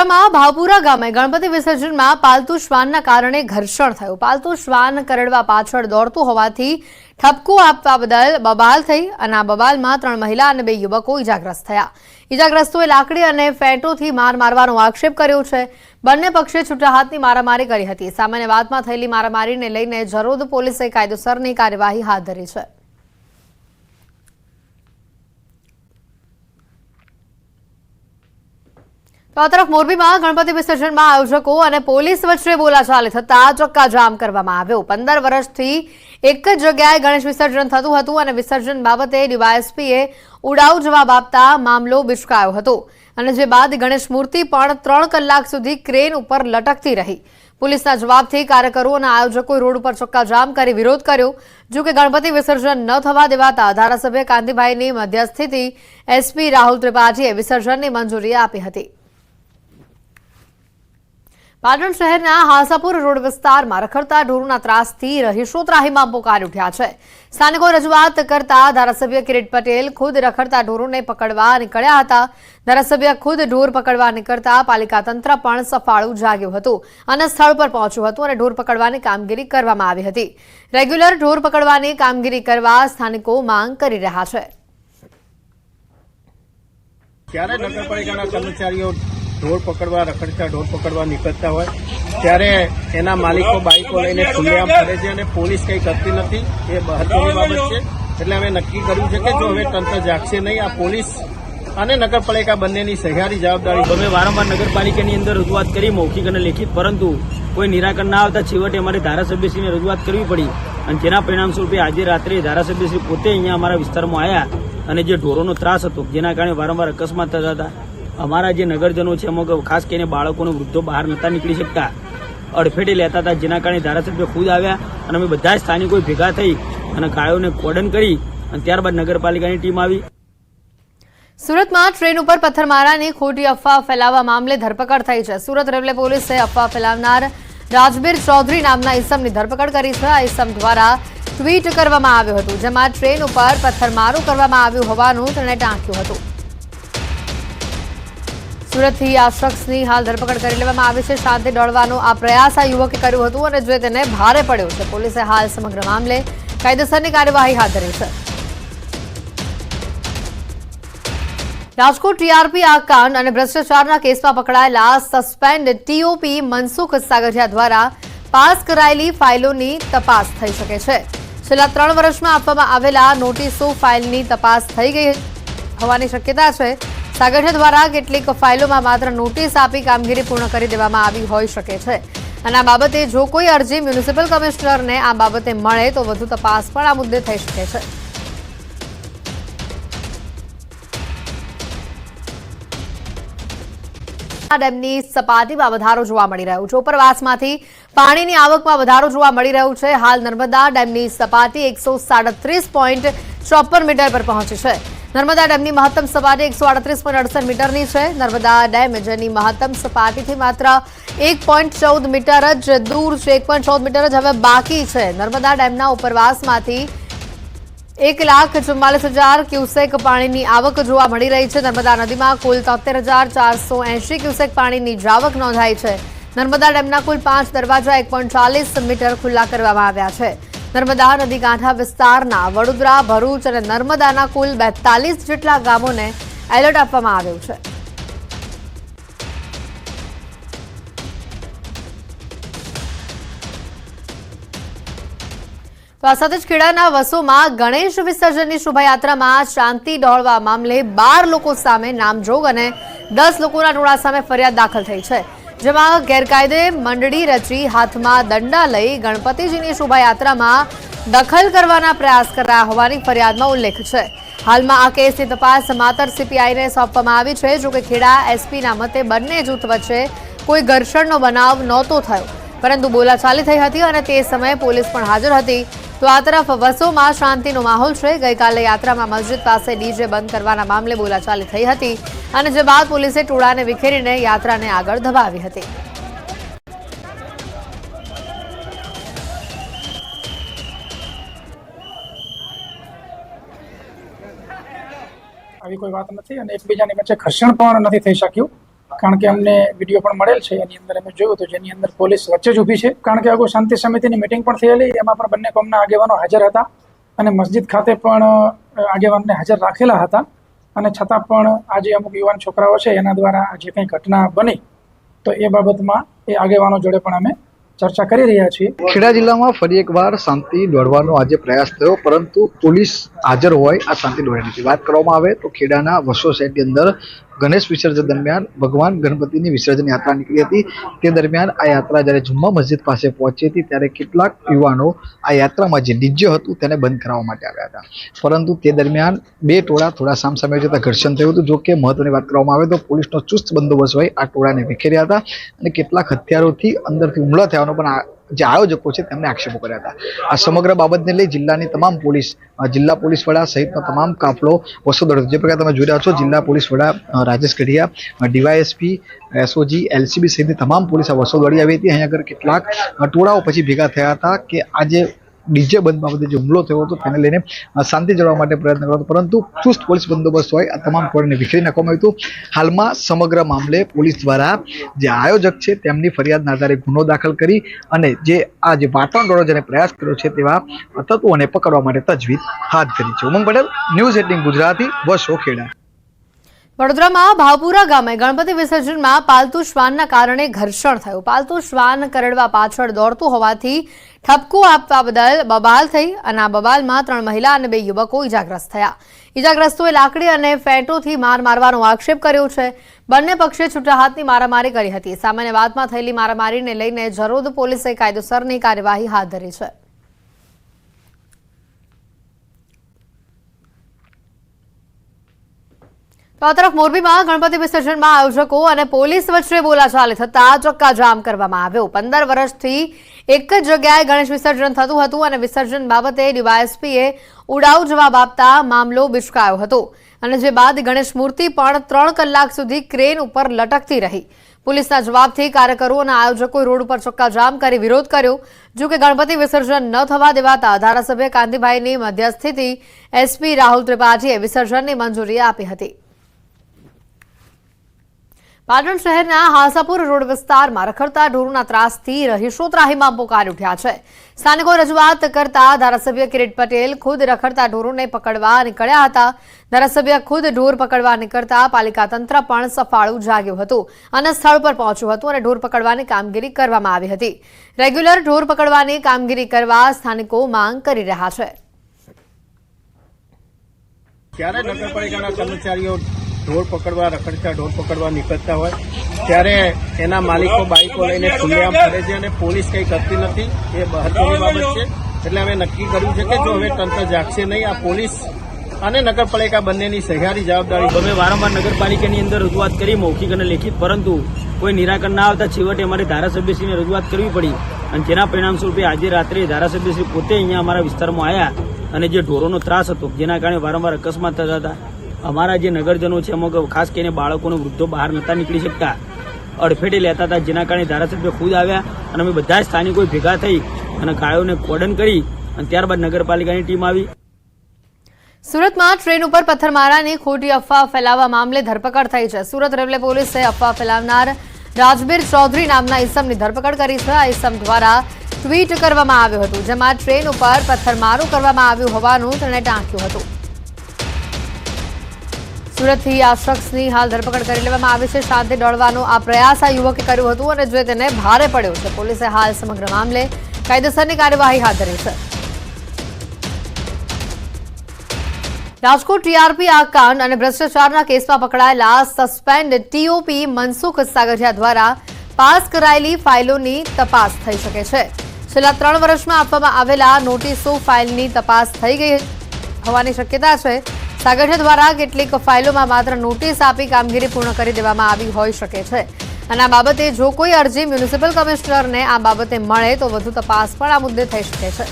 વડોદરામાં ભાવપુરા ગામે ગણપતિ વિસર્જનમાં પાલતુ શ્વાનના કારણે ઘર્ષણ થયું। પાલતુ શ્વાન કરડવા પાછળ દોડતું હોવાથી ઠપકો આપવા બદલ બબાલ થઈ અને આ બબાલમાં 3 મહિલા અને 2 યુવકો ઇજાગ્રસ્ત થયા। ઇજાગ્રસ્તોએ લાકડી અને ફેંટોથી માર મારવાનો આક્ષેપ કર્યો છે। બંને પક્ષે છૂટા હાથની મારામારી કરી હતી। સામાન્ય વાતમાં થયેલી મારામારીને લઈને જરોદ પોલીસે કાયદેસરની કાર્યવાહી હાથ ધરી છે। તો આ તરફ મોરબીમાં ગણપતિ વિસર્જનમાં આયોજકો અને પોલીસ વચ્ચે બોલાચાલી થતા ચક્કાજામ કરવામાં આવ્યો। 15 વર્ષથી એક જ જગ્યાએ ગણેશ વિસર્જન થતું હતું અને વિસર્જન બાબતે ડીવાયએસપીએ ઉડાવ જવાબ આપતા મામલો બિચકાયો હતો અને જે બાદ ગણેશ મૂર્તિ પણ 3 કલાક સુધી ક્રેન ઉપર લટકતી રહી। પોલીસના જવાબથી કાર્યકરો અને આયોજકોએ રોડ ઉપર ચક્કાજામ કરી વિરોધ કર્યો। જો કે ગણપતિ વિસર્જન ન થવા દેવાતા ધારાસભ્ય કાંતિભાઈની મધ્યસ્થીથી એસપી રાહુલ ત્રિપાઠીએ વિસર્જનની મંજૂરી આપી હતી। પાટણ શહેરના હાંસાપુર રોડ વિસ્તારમાં રખડતા ઢોરોના ત્રાસથી રહીશો ત્રાહિમામ પોકારી ઉઠ્યા છે। સ્થાનિકોએ રજૂઆત કરતા ધારાસભ્ય કિરીટ પટેલ ખુદ રખડતા ઢોરોને પકડવા નીકળ્યા હતા। ધારાસભ્ય ખુદ ઢોર પકડવા નીકળતા પાલિકા તંત્ર પણ સફાળું જાગ્યું હતું અને સ્થળ પર પહોંચ્યું હતું અને ઢોર પકડવાની કામગીરી કરવામાં આવી હતી। રેગ્યુલર ઢોર પકડવાની કામગીરી કરવા સ્થાનિકો માંગ કરી રહ્યા છે। ત્યારે નગરપાલિકાના કર્મચારીઓ ઢોર પકડવા રખડતા ઢોર પકડવા નીકળતા હોય ત્યારે એના માલિકો બાઇકો લઈને ખુલ્લેઆમ ફરે છે અને પોલીસ કંઈ કરતી નથી। એ મહત્વની બાબત છે। એટલે અમે નક્કી કર્યું છે કે જો હવે તંત્ર જાગશે નહીં, આ પોલીસ અને નગરપાલિકા બંનેની સહિયારી જવાબદારી। અમે વારંવાર નગરપાલિકાની અંદર રજૂઆત કરી મૌખિક અને લેખિત, પરંતુ કોઈ નિરાકરણ ના આવતા છેવટે અમારે ધારાસભ્યશ્રીને રજૂઆત કરવી પડી અને જેના પરિણામ સ્વરૂપે આજે રાત્રે ધારાસભ્યશ્રી પોતે અહીંયા અમારા વિસ્તારમાં આવ્યા અને જે ઢોરોનો ત્રાસ હતો જેના કારણે વારંવાર અકસ્માત થતા હતા। અમારા જે નગરજનો છે એમાં ખાસ કરીને બાળકોને વૃદ્ધો બહાર નહોતા નીકળી શકતા, અડફેટે લેતા હતા, જેના કારણે ધારાસભ્ય ખુદ આવ્યા અને અમે બધા સ્થાનિકો ભેગા થઈ અને ગાયોને કોર્ડન કરી અને ત્યારબાદ નગરપાલિકાની ટીમ આવી। સુરતમાં ટ્રેન ઉપર પથ્થરમારાની ખોટી અફવા ફેલાવવા મામલે ધરપકડ થઈ છે। સુરત રેલવે પોલીસે અફવા ફેલાવનાર રાજબીર ચૌધરી નામના ઇસમની ધરપકડ કરી છે। આ ઇસમ દ્વારા ટ્વીટ કરવામાં આવ્યું હતું જેમાં ટ્રેન ઉપર પથ્થરમારો કરવામાં આવ્યું હોવાનું તેણે ટાંક્યું હતું। સુરતથી આ શખ્સની હાલ ધરપકડ કરી લેવામાં આવી છે। શાંતિ ડોળવાનો આ પ્રયાસ આ યુવકે કર્યું હતું અને જે તેને ભારે પડ્યો છે। પોલીસે હાલ સમગ્ર મામલે કાયદેસરની કાર્યવાહી હાથ ધરી છે। રાજકોટ ટીઆરપી કાંડ અને ભ્રષ્ટાચારના કેસમાં પકડાયેલા સસ્પેન્ડ ટીઓપી મનસુખ સાગઠિયા દ્વારા પાસ કરાયેલી ફાઇલોની તપાસ થઈ શકે છે। છેલ્લા 3 વર્ષમાં આપવામાં આવેલા નોટિસો ફાઇલની તપાસ થઈ ગઈ હોવાની શક્યતા છે। સાગઠિયા દ્વારા કેટલીક ફાઇલોમાં માત્ર નોટિસ આપી કામગીરી પૂર્ણ કરી દેવામાં આવી હોઈ શકે છે અને આ બાબતે જો કોઈ અરજી મ્યુનિસિપલ કમિશનરને આ બાબતે મળે તો વધુ તપાસ પણ આ મુદ્દે થઈ શકે છે। ડેમની સપાટીમાં વધારો જોવા મળી રહ્યો છે। ઉપરવાસમાંથી પાણીની આવકમાં વધારો જોવા મળી રહ્યો છે। હાલ નર્મદા ડેમની સપાટી 137.54 મીટર પર પહોંચી છે। નર્મદા ડેમની મહત્તમ સપાટી 138.68 મીટરની છે। નર્મદા ડેમ જેની મહત્તમ સપાટીથી માત્ર 1.14 મીટર જ દૂર છે, 1.14 મીટર જ હવે બાકી છે। નર્મદા ડેમના ઉપરવાસમાંથી 1,44,000 ક્યુસેક પાણીની આવક જોવા મળી રહી છે। નર્મદા નદીમાં કુલ 73,480 ક્યુસેક પાણીની જાવક નોંધાઈ છે। નર્મદા ડેમના કુલ 5 દરવાજા 1.40 મીટર ખુલ્લા કરવામાં આવ્યા છે। નર્મદા નદી કાંઠા વિસ્તારના વડોદરા, ભરૂચ અને નર્મદાના કુલ 42 જેટલા ગામોને એલર્ટ આપવામાં આવ્યું છે। તો આ સાથે જ ખેડાના વસોમાં ગણેશ વિસર્જનની શોભાયાત્રામાં શાંતિ ડહોળવા મામલે 12 લોકો સામે નામજોગ અને 10 લોકોના ટોળા સામે ફરિયાદ દાખલ થઈ છે। જેમાં ગેરકાયદે મંડળી રચી હાથમાં દંડા લઈ ગણપતિજીની શોભાયાત્રામાં દખલ કરવાના પ્રયાસ કરાયા હોવાની ફરિયાદમાં ઉલ્લેખ છે। હાલમાં આ કેસની તપાસ માતર સીપીઆઈને સોંપવામાં આવી છે। જોકે ખેડા એસપીના મતે બંને જૂથ વચ્ચે કોઈ ઘર્ષણનો બનાવ નહોતો થયો, પરંતુ બોલાચાલી થઈ હતી અને તે સમયે પોલીસ પણ હાજર હતી। તો આ તરફ વસોમાં શાંતિનો માહોલ છે। ગઈકાલે યાત્રામાં મસ્જિદ પાસે ડીજે બંધ કરવાના મામલે બોલાચાલી થઈ હતી અને જે બાદ પોલીસે ટોળાને વિખેરીને યાત્રાને આગળ ધપાવી હતી। આવી કોઈ વાત નથી અને એકબીજાની વચ્ચે ઘર્ષણ પણ નથી થઈ શક્યું। કારણ કે અમને વિડીયો પણ મળેલ છે, એની અંદર અમે જોયું હતું, જેની અંદર પોલીસ વચ્ચે જ ઊભી છે. કારણ કે અગાઉ શાંતિ સમિતિની મિટિંગ પણ થયેલી, એમાં પણ બંને કોમના આગેવાનો હાજર હતા અને મસ્જિદ ખાતે પણ આગેવાનને હાજર રાખેલા હતા. અને છતાં પણ આજે અમુક યુવાન છોકરાઓ છે એના દ્વારા જે કંઈ ઘટના બની, તો એ બાબતમાં એ આગેવાનો જોડે પણ અમે ચર્ચા કરી રહ્યા છીએ. ખેડા જિલ્લામાં ફરી એકવાર શાંતિ દોડવાનો આજે પ્રયાસ થયો, પરંતુ પોલીસ હાજર હોય આ શાંતિ દોડવાની નથી. વાત કરવામાં આવે તો ખેડાના વસો શહેરની અંદર ગણેશ વિસર્જન દરમિયાન ભગવાન ગણપતિની વિસર્જન યાત્રા નીકળી હતી. તે દરમિયાન આ યાત્રા જ્યારે જુમ્મા મસ્જિદ પાસે પહોંચી હતી ત્યારે કેટલાક યુવાનો આ યાત્રામાં જે ડીજે હતું તેને બંધ કરાવવા માટે આવ્યા હતા, પરંતુ તે દરમિયાન બે ટોળા થોડા સામસામે જતા ઘર્ષણ થયું હતું. જો કે મહત્વની વાત કરવામાં આવે તો પોલીસનો ચુસ્ત બંદોબસ્ત હોય આ ટોળાને વિખેર્યા હતા અને કેટલાક હથિયારોથી અંદરથી હુમલો થવાનો પણ જે આયોજકો છે તેમને આક્ષેપો કર્યા હતા. આ સમગ્ર બાબતને લઈ જિલ્લાની તમામ પોલીસ, જિલ્લા પોલીસ વડા સહિતનો તમામ કાફલો વસો દોડ્યો. જે પ્રકારે તમે જોઈ રહ્યા છો, જિલ્લા પોલીસ વડા Rajesh Gadhiya, DYSP, SOG, LCB સહિતની તમામ પોલીસ આ વસો દોડી આવી હતી. અહીંયા આગળ કેટલાક ટોળાઓ પછી ભેગા થયા હતા કે આજે ડીજે બંધ બાબતે જે હુમલો થયો હતો તેને લઈને શાંતિ જળવવા માટે પ્રયત્ન કર્યો હતો, પરંતુ ચુસ્ત પોલીસ બંદોબસ્ત હોય આ તમામ ટોળાને વિખેરી નાખવામાં આવ્યું હતું. હાલમાં સમગ્ર મામલે પોલીસ દ્વારા જે આયોજક છે તેમની ફરિયાદના આધારે ગુનો દાખલ કરી અને જે આ જે વાતાવરણ દોડો જેને પ્રયાસ કર્યો છે તેવા તત્વોને પકડવા માટે તજવીજ હાથ ધરી છે. ઉમંગ પટેલ, ન્યૂઝ 18 ગુજરાતી, વસો ખેડા. વડોદરામાં ભાવપુરા ગામે ગણપતિ વિસર્જનમાં પાલતુ શ્વાનના કારણે ઘર્ષણ થયું. પાલતુ શ્વાન કરડવા પાછળ દોડતું હોવાથી ઠપકો આપવા બદલ બબાલ થઈ અને આ બબાલમાં 3 મહિલા અને 2 યુવકો ઇજાગ્રસ્ત થયા. ઇજાગ્રસ્તોએ લાકડી અને ફેંટોથી માર મારવાનો આક્ષેપ કર્યો છે. બંને પક્ષે છૂટા હાથની મારામારી કરી હતી. સામાન્ય વાતમાં થયેલી મારામારીને લઈને જરોદ પોલીસે કાયદેસરની કાર્યવાહી હાથ ધરી છે. તો આ તરફ મોરબીમાં ગણપતિ વિસર્જનમાં આયોજકો અને પોલીસ વચ્ચે બોલાચાલી થતા ચક્કાજામ કરવામાં આવ્યો. 15 વર્ષથી એક જ જગ્યાએ ગણેશ વિસર્જન થતું હતું અને વિસર્જન બાબતે ડીવાયએસપીએ ઉડાવ જવાબ આપતા મામલો બિચકાયો હતો અને જે બાદ ગણેશ મૂર્તિ પણ 3 કલાક સુધી ક્રેન ઉપર લટકતી રહી. પોલીસના જવાબથી કાર્યકરો અને આયોજકોએ રોડ ઉપર ચક્કાજામ કરી વિરોધ કર્યો. જો કે ગણપતિ વિસર્જન ન થવા દેવાતા ધારાસભ્ય કાંતિભાઈની મધ્યસ્થીથી એસપી રાહુલ ત્રિપાઠીએ વિસર્જનની મંજૂરી આપી હતી. પાટણ શહેરના હાંસાપુર રોડ વિસ્તારમાં રખડતા ઢોરોના ત્રાસથી રહીશો ત્રાહિમામ પોકારી ઉઠ્યા છે. સ્થાનિકો રજૂઆત કરતા ધારાસભ્ય કિરીટ પટેલ ખુદ રખડતા ઢોરોને પકડવા નીકળ્યા હતા. ધારાસભ્ય ખુદ ઢોર પકડવા નીકળતા પાલિકા તંત્ર પણ સફાળું જાગ્યું હતું અને સ્થળ પર પહોંચ્યું હતું અને ઢોર પકડવાની કામગીરી કરવામાં આવી હતી. રેગ્યુલર ઢોર પકડવાની કામગીરી કરવા સ્થાનિકો માંગ કરી રહ્યા છે. ત્યારે નગરપાલિકાના કર્મચારીઓ ઢોર પકડવા, રખડતા ઢોર પકડવા નીકળતા હોય ત્યારે એના માલિકો બાઇકો લઈને ખુલ્લેઆમ ફરે છે અને પોલીસ કંઈ કરતી નથી. એ મહત્વની બાબત છે. એટલે અમે નક્કી કર્યું છે કે જો હવે તંત્ર જાગશે નહીં, આ પોલીસ અને નગરપાલિકા બંનેની સહિયારી જવાબદારી. અમે વારંવાર નગરપાલિકાની અંદર રજૂઆત કરી, મૌખિક અને લેખિત, પરંતુ કોઈ નિરાકરણ ના આવતા છેવટે અમારે ધારાસભ્યશ્રીને રજૂઆત કરવી પડી અને જેના પરિણામ સ્વરૂપે આજે રાત્રે ધારાસભ્યશ્રી પોતે અહીંયા અમારા વિસ્તારમાં આવ્યા અને જે ઢોરોનો ત્રાસ હતો જેના કારણે વારંવાર અકસ્માત થતા હતા. અમારા જે નગરજનો છે અમુક ખાસ કરીને બાળકોને, વૃદ્ધો બહાર નહોતા નીકળી શકતા, અડફેટે લેતા હતા, જેના કારણે ધારાસભ્ય ખુદ આવ્યા અને અમે બધા સ્થાનિકો ભેગા થઈ અને ગાયોને કોર્ડન કરી અને ત્યારબાદ નગરપાલિકાની ટીમ આવી. સુરતમાં ટ્રેન ઉપર પથ્થરમારાની ખોટી અફવા ફેલાવવા મામલે ધરપકડ થઈ છે. સુરત રેલવે પોલીસે અફવા ફેલાવનાર રાજબીર ચૌધરી નામના ઇસમની ધરપકડ કરી છે. આ ઇસમ દ્વારા ટ્વીટ કરવામાં આવ્યું હતું જેમાં ટ્રેન ઉપર પથ્થરમારો કરવામાં આવ્યું હોવાનું તેણે ટાંક્યું હતું. સુરતથી આ શખ્સની હાલ ધરપકડ કરી લેવામાં આવી છે. શાંતિ દોડવાનો આ પ્રયાસ આ યુવકે કર્યું હતું અને જે તેને ભારે પડ્યો છે. પોલીસે હાલ સમગ્ર મામલે કાયદેસરની કાર્યવાહી હાથ ધરી છે. રાજકોટ ટીઆરપી આ કાંડ અને ભ્રષ્ટાચારના કેસમાં પકડાયેલા સસ્પેન્ડ ટીઓપી મનસુખ સાગઠિયા દ્વારા પાસ કરાયેલી ફાઇલોની તપાસ થઈ શકે છે. છેલ્લા 3 વર્ષમાં આપવામાં આવેલા નોટિસો ફાઇલની તપાસ થઈ ગઈ હોવાની શક્યતા છે. સાગઠિયા દ્વારા કેટલીક ફાઇલોમાં માત્ર નોટિસ આપી કામગીરી પૂર્ણ કરી દેવામાં આવી હોઈ શકે છે અને આ બાબતે જો કોઈ અરજી મ્યુનિસિપલ કમિશનરને આ બાબતે મળે તો વધુ તપાસ પણ આ મુદ્દે થઈ શકે છે.